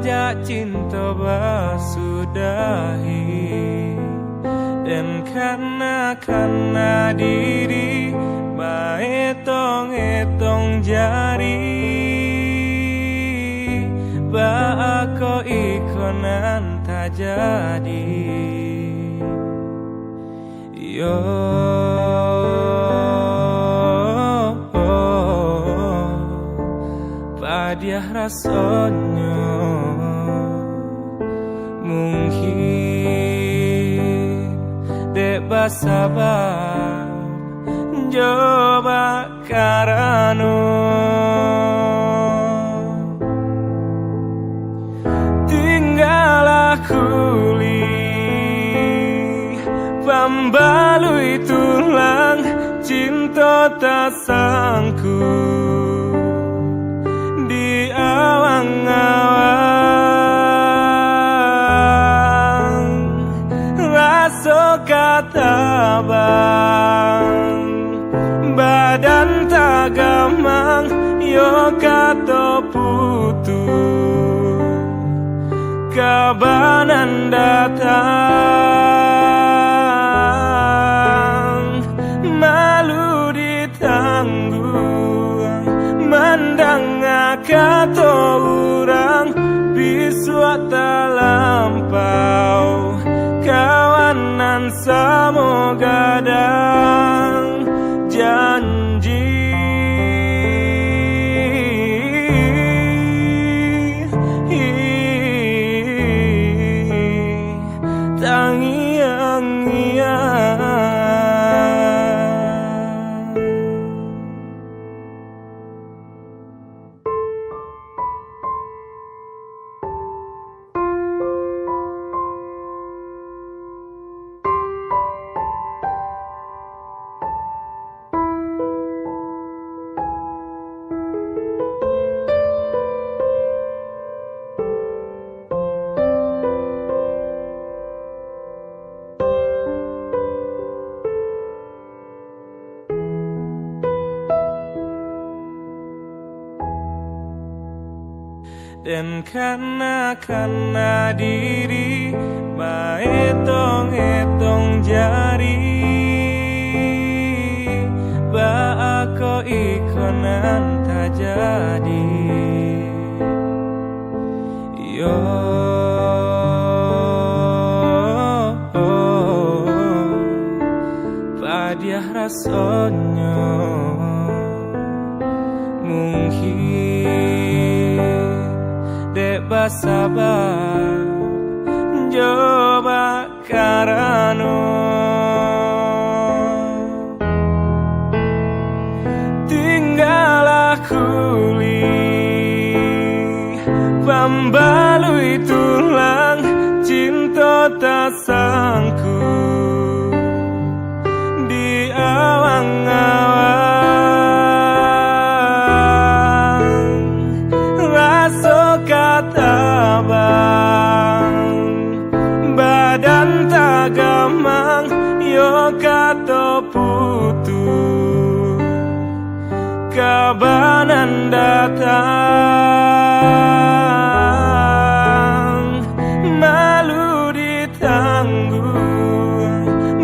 saja cinta basudahi, dan karena diri etong jari, aku ikonan tak jadi. Yo padiah rasanya mungkin dek basabar coba karano tinggal kuli pembalui tulang cinta tak sangkut di awang-awang rasa kata bang badan tak gamang yo kata putu kabanan datang malu ditanggung mandang kata orang bisu tak lampau kawanan samo gadang janji dan karena diri etong jari aku ikonan tak jadi. Yo padiah rasanya mungkin dek basabar coba karano tinggal kuli pembalui tulang cinta tak sangkut di awang-awang rasa kata bang badan tak gamang yo kata putu kabanan datang malu ditanggung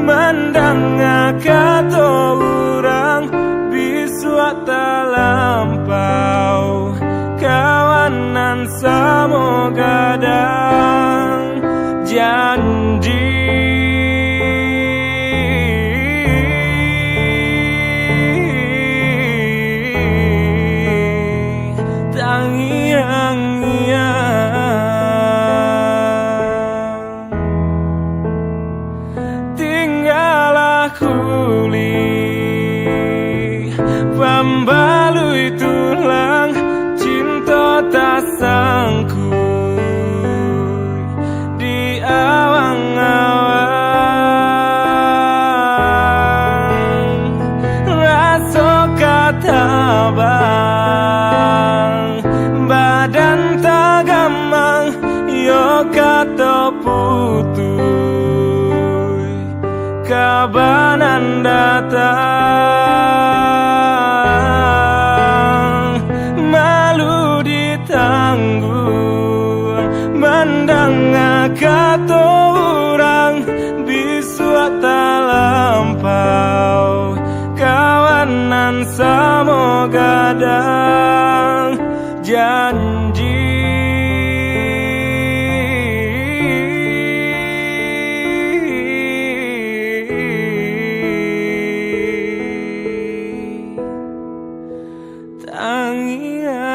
mandang kata orang bisu tak lampau kawanan samo gadang janji tinggal kuli pembalui tulang cinta tak sangkut di awang-awang rasa kata bang badan tak gamang yo kata putu kabanan datang malu ditanggung dan semoga dan janji. Tangian